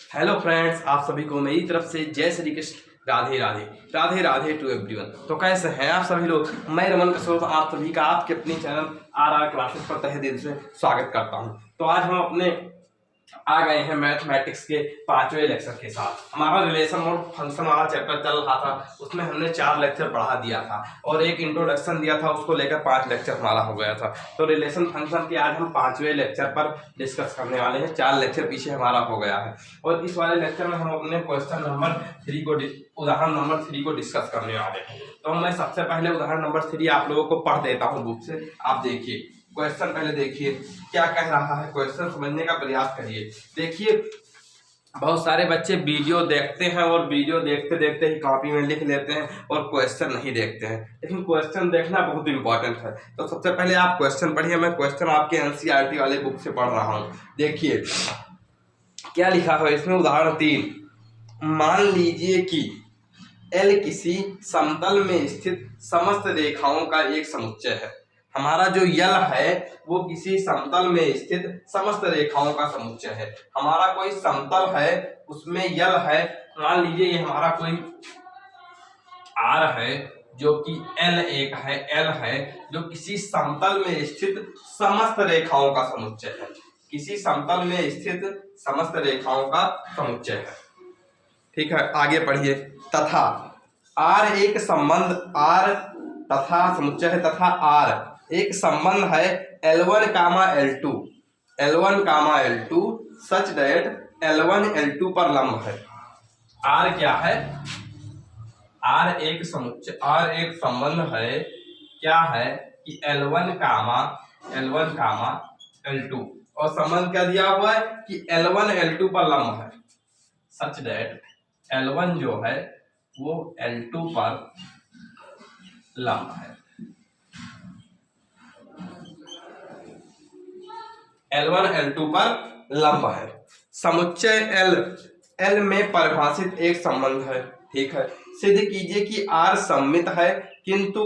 Hello friends, आप सभी को मेरी तरफ से जय श्री कृष्ण। Radhe Radhe Radhe Radhe to everyone. तो कैसे हैं आप सभी लोग? मैं रमन कसरोत आप सभी का आपके अपने चैनल आर क्लासेस पर तहे दिल से स्वागत करता हूं। तो आज हम अपने आ गए हैं मैथमेटिक्स के 5वें लेक्चर के साथ। हमारा रिलेशन और फंक्शन वाला चैप्टर चल रहा था, उसमें हमने 4 लेक्चर पढ़ा दिया था और एक इंट्रोडक्शन दिया था, उसको लेकर 5 लेक्चर हमारा हो गया था। तो रिलेशन फंक्शन के आज हम 5वें लेक्चर पर डिस्कस करने वाले हैं। 4 लेक्चर पीछे हमारा हो गया है और इस वाले लेक्चर में हम अपने क्वेश्चन नंबर 3 को उदाहरण नंबर 3 को डिस्कस करने वाले हैं। तो मैं सबसे पहले उदाहरण नंबर 3 आप लोगों को पढ़ देता हूँ बुक से। आप देखिए क्वेश्चन, पहले देखिए क्या कह रहा है, क्वेश्चन समझने का प्रयास करिए। देखिए बहुत सारे बच्चे वीडियो देखते हैं और वीडियो देखते देखते ही कॉपी में लिख लेते हैं और क्वेश्चन नहीं देखते हैं, लेकिन क्वेश्चन देखना बहुत इंपॉर्टेंट है। तो सबसे पहले आप क्वेश्चन पढ़िए। मैं क्वेश्चन आपके एनसीईआरटी वाले बुक से पढ़ रहा हूँ। देखिए क्या लिखा है इसमें। उदाहरण 3, मान लीजिए कि L किसी समतल में स्थित समस्त रेखाओं का एक समुच्चय है। हमारा जो यल है वो किसी समतल में स्थित समस्त रेखाओं का समुच्चय है। हमारा कोई समतल है, उसमें यल है। मान लीजिए ये हमारा कोई R है जो कि L1 है, L है जो किसी समतल में स्थित समस्त रेखाओं का समुच्चय है। किसी समतल में स्थित समस्त रेखाओं का समुच्चय है। ठीक है, आगे पढ़िए। तथा R एक संबंध, R तथा समुच्चय है, तथा R एक संबंध है L1, L2, L1, L2 such that L1 L2 पर लंब है। R क्या है? R एक समुच्चय, R एक संबंध है। क्या है कि L1, L2 और संबंध क्या दिया हुआ है कि L1 L2 पर लंब है, सच दैट L1 जो है वो L2 पर लंब है। L1 L2 पर लंब है। समुच्चय L में परिभाषित एक संबंध है। ठीक है, सिद्ध कीजिए कि R सममित है किंतु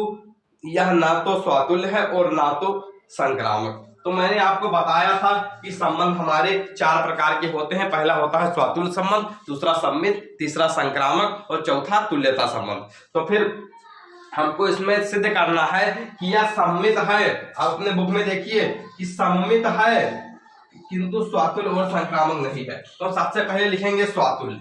यह ना तो स्वातुल्य है और ना तो संक्रामक। तो मैंने आपको बताया था कि संबंध हमारे 4 प्रकार के होते हैं। पहला होता है स्वातुल्य संबंध, दूसरा सममित, तीसरा संक्रामक और चौथा तुल्यता संबंध। तो फिर हमको इसमें सिद्ध करना है कि यह सममित है। आप अपने बुक में देखिए कि सममित है किंतु स्वातुल्य और संक्रामक नहीं है। तो सबसे पहले लिखेंगे स्वातुल्य।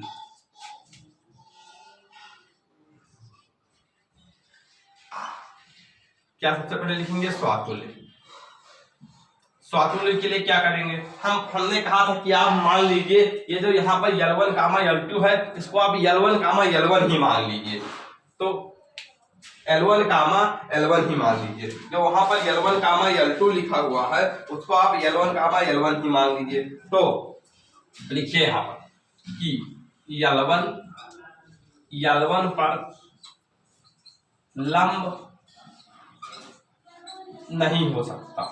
क्या सबसे पहले लिखेंगे? स्वातुल्य। स्वातुल्य के लिए क्या करेंगे? हमने कहा था कि आप मान लीजिए ये जो यहाँ पर L1, L2 है, इसको आप L1, L1 ही मान लीजिए। तो L1, L1 ही मान लीजिए। जो वहां पर L1, L2 लिखा हुआ है उसको आप L1, L1 ही मान लीजिए। तो लिखिए यहाँ पर कि L1 पर लंब नहीं हो सकता।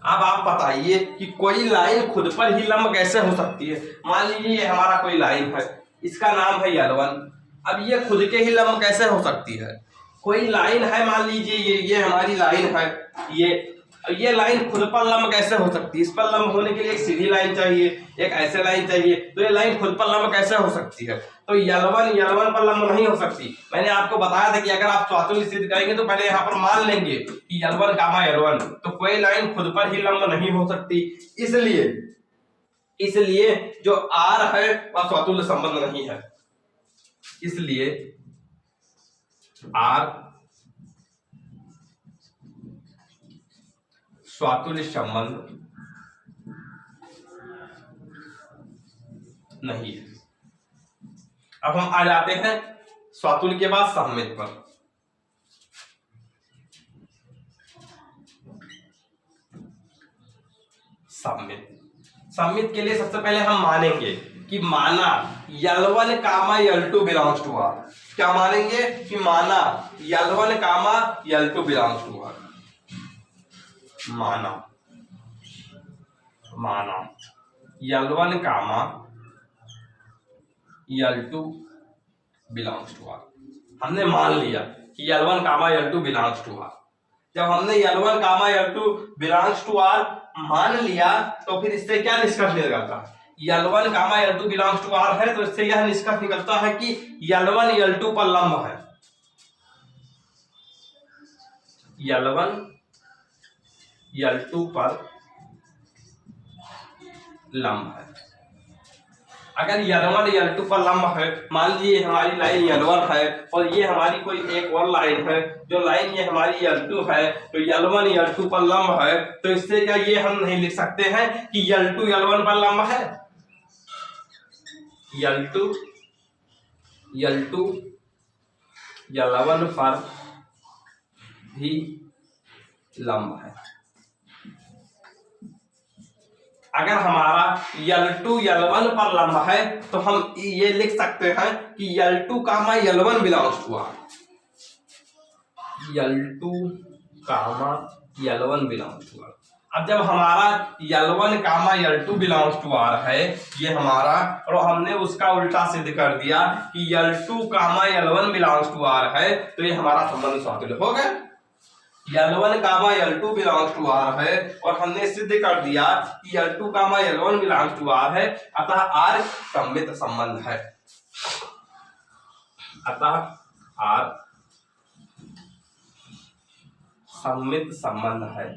अब आप बताइए कि कोई लाइन खुद पर ही लंब कैसे हो सकती है? मान लीजिए ये हमारा कोई लाइन है, इसका नाम है L1। अब ये खुद के ही लंब कैसे हो सकती है? कोई लाइन है, मान लीजिए ये हमारी लाइन है, ये लाइन खुद पर लंब कैसे हो सकती है? इस पर लंब होने के लिए एक सीधी लाइन चाहिए, एक ऐसे लाइन चाहिए। तो ये लाइन खुद पर लंब कैसे हो सकती है? तो L1 पर लंब नहीं हो सकती। मैंने आपको बताया था कि अगर आप स्वातुल्य सिद्ध करेंगे तो पहले यहाँ पर मान लेंगे कि L1, L1, तो कोई लाइन खुद पर ही लंब नहीं हो सकती। इसलिए जो R है वह स्वातुल्य संबंध नहीं है। इसलिए R स्वातुल्य संबंध नहीं है। अब हम आ जाते हैं स्वातुल्य के बाद सममित पर। सममित के लिए सबसे पहले हम मानेंगे कि माना L1, L2 belongs to R। क्या मानेंगे? कि माना L1, L2 belongs to R। माना L1, L2 belongs to R। हमने मान लिया कि L1, L2 belongs to R। जब हमने L1 comma L2 belongs to R मान लिया तो फिर इससे क्या निष्कर्ष निकलता है? L1 comma L2 belongs to R है तो इससे यह निष्कर्ष निकलता है कि L1 L2 पर लंब है। L1 L2 पर लंब है। अगर L1 L2 पर लंब है, मान लीजिए हमारी लाइन L1 है और ये हमारी कोई एक और लाइन है, जो लाइन ये हमारी L2 है, तो L1 L2 पर लंब है, तो इससे क्या ये हम नहीं लिख सकते हैं कि L2 L1 पर लंब है? L2 L1 पर भी लंब है। अगर हमारा L2 L1 पर लंब है तो हम ये लिख सकते हैं कि L2 comma L1 belongs to R। L2 comma L1 belongs to R। अब जब हमारा L1 comma L2 belongs to R है ये हमारा, और हमने उसका उल्टा सिद्ध कर दिया कि L2 comma L1 belongs to R है, तो ये हमारा संबंध साबित हो गया। L1 comma L2 belongs to R है और हमने सिद्ध कर दिया कि L2 comma L1 belongs to R है, अतः R सममित संबंध है। अतः R सममित संबंध है।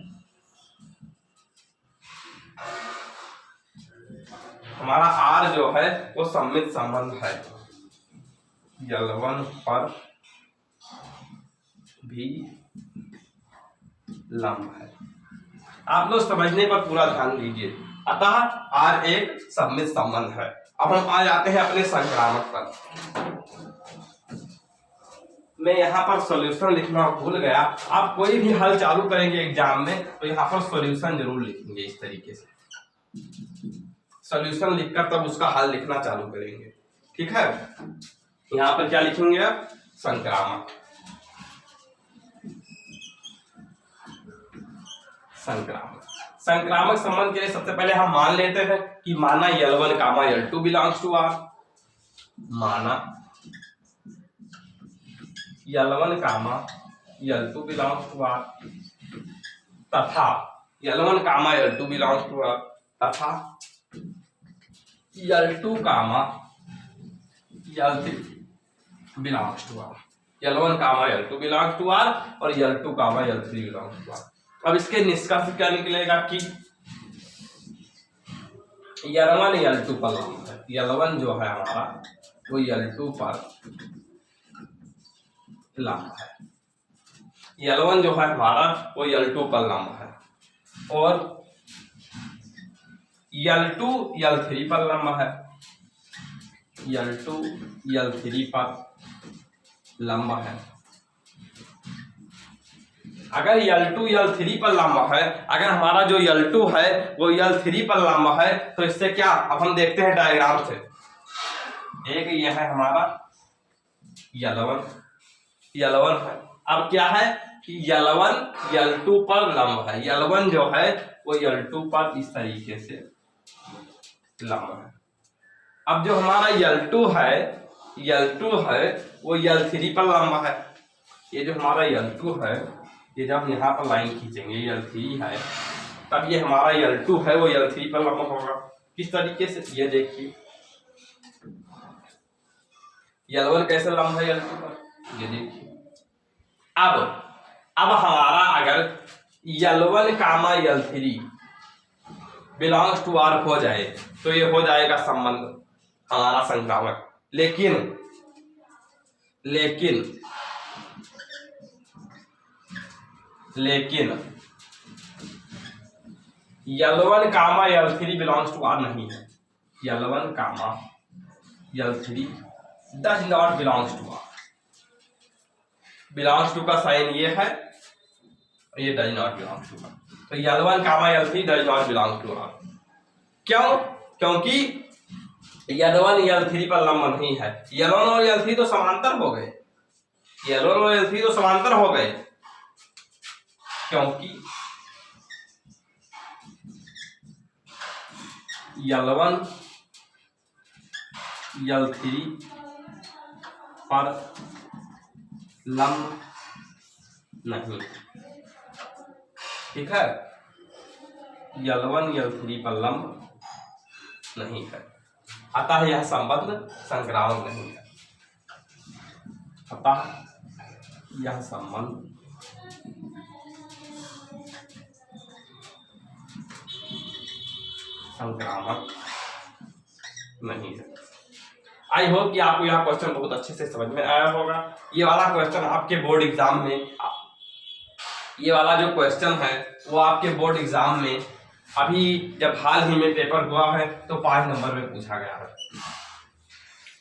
हमारा R जो है वो सममित संबंध है। L1 पर भी लंब है। आप लोग समझने पर पूरा ध्यान दीजिए। अतः R एक सममित संबंध है। अब हम आ जाते हैं अपने संक्रामक पर। मैं यहाँ पर सॉल्यूशन लिखना भूल गया। आप कोई भी हल चालू करेंगे एग्जाम में तो यहाँ पर सॉल्यूशन जरूर लिखेंगे। इस तरीके से सॉल्यूशन लिखकर तब उसका हल लिखना चालू करेंगे, ठीक है। यहाँ पर क्या लिखेंगे आप? संक्रामक। संक्रामक संबंध के लिए सबसे पहले हम मान लेते हैं कि माना L1 comma L2 belongs to R। माना L1 comma L2 belongs to R तथा L1 comma L2 belongs to R तथा L2 comma L3 belongs to R। L1 comma L2 belongs to R और L2 comma L3 belongs to R। अब इसके निष्कर्ष क्या निकलेगा कि L1 L2 पर लंब है। L1 जो है हमारा वो L2 पर लंब है। L1 जो है हमारा वो L2 पर लंब है और L2 L3 पर लंब है। L2 L3 पर लंब है। अगर L2 L3 पर लंब है, अगर हमारा जो L2 है वो L3 पर लंब है, तो इससे क्या, अब हम देखते हैं डायग्राम से। एक ये है हमारा L1 है। अब क्या है कि L1 L2 पर लंब है। L1 जो है वो L2 पर इस तरीके से लंब है। अब जो हमारा L2 है वो L3 पर लंब है। ये जो हमारा L2 है, ये जब यहाँ पर लाइन खींचेंगे L3 है, तब ये हमारा L2 है वो L3 पर लंब होगा। किस तरीके से, ये देखिए L1 कैसे लंब है L2 पर, ये देखिए। अब हमारा अगर L1 comma L3 belongs to R हो जाए तो ये हो जाएगा संबंध हमारा संक्रामक। लेकिन L1 comma L3 belongs to R नहीं है। L1 comma L3 does not belongs to R। Belongs to का साइन ये है, ये does not belongs to R। तो L1 comma L3 does not belong to R। क्यों? क्योंकि L1 L3 पर लंब नहीं है। L1 और L3 तो समांतर हो गए। L1 और L3 तो समांतर हो गए क्योंकि L1 L3 पर लंब नहीं। ठीक है। L1 L3 पर लंब नहीं है, अतः यह संबंध संक्रामक नहीं है। अतः यह संबंध संक्रामक नहीं है। आई होप कि आपको यह क्वेश्चन बहुत अच्छे से समझ में आया होगा। ये वाला क्वेश्चन आपके बोर्ड एग्जाम में, ये वाला जो क्वेश्चन है वो आपके बोर्ड एग्जाम में अभी जब हाल ही में पेपर हुआ है तो 5 नंबर में पूछा गया है।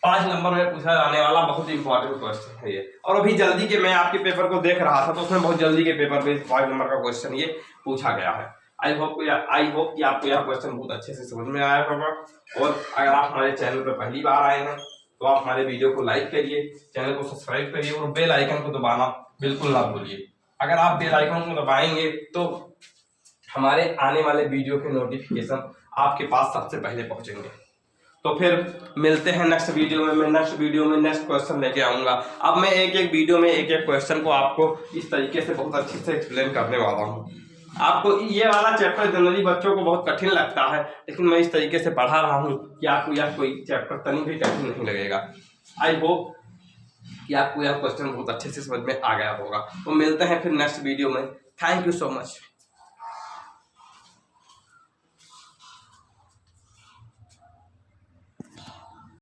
5 नंबर में पूछा जाने वाला बहुत इंपॉर्टेंट क्वेश्चन है ये। और अभी जल्दी के मैं आपके पेपर को देख रहा था तो उसमें बहुत जल्दी के पेपर में 5 नंबर का क्वेश्चन ये पूछा गया है। आई होप कि आपको यह क्वेश्चन बहुत अच्छे से समझ में आया होगा। और अगर आप हमारे चैनल पर पहली बार आए हैं तो आप हमारे वीडियो को लाइक करिए, चैनल को सब्सक्राइब करिए और बेल आइकन को दबाना बिल्कुल ना भूलिए। अगर आप बेल आइकन को दबाएंगे तो हमारे आने वाले वीडियो के नोटिफिकेशन आपके पास सबसे पहले पहुंचेंगे। तो फिर मिलते हैं नेक्स्ट वीडियो में। मैं नेक्स्ट वीडियो में नेक्स्ट क्वेश्चन लेके आऊँगा। अब मैं एक एक वीडियो में एक एक क्वेश्चन को आपको इस तरीके से बहुत अच्छे से एक्सप्लेन करने वाला हूँ। आपको ये वाला चैप्टर जनरली बच्चों को बहुत कठिन लगता है, लेकिन मैं इस तरीके से पढ़ा रहा हूँ कि आपको यह कोई चैप्टर तनी भी कठिन नहीं लगेगा। आई होप कि आपको यह क्वेश्चन बहुत अच्छे से समझ में आ गया होगा। तो मिलते हैं फिर नेक्स्ट वीडियो में। Thank you so much.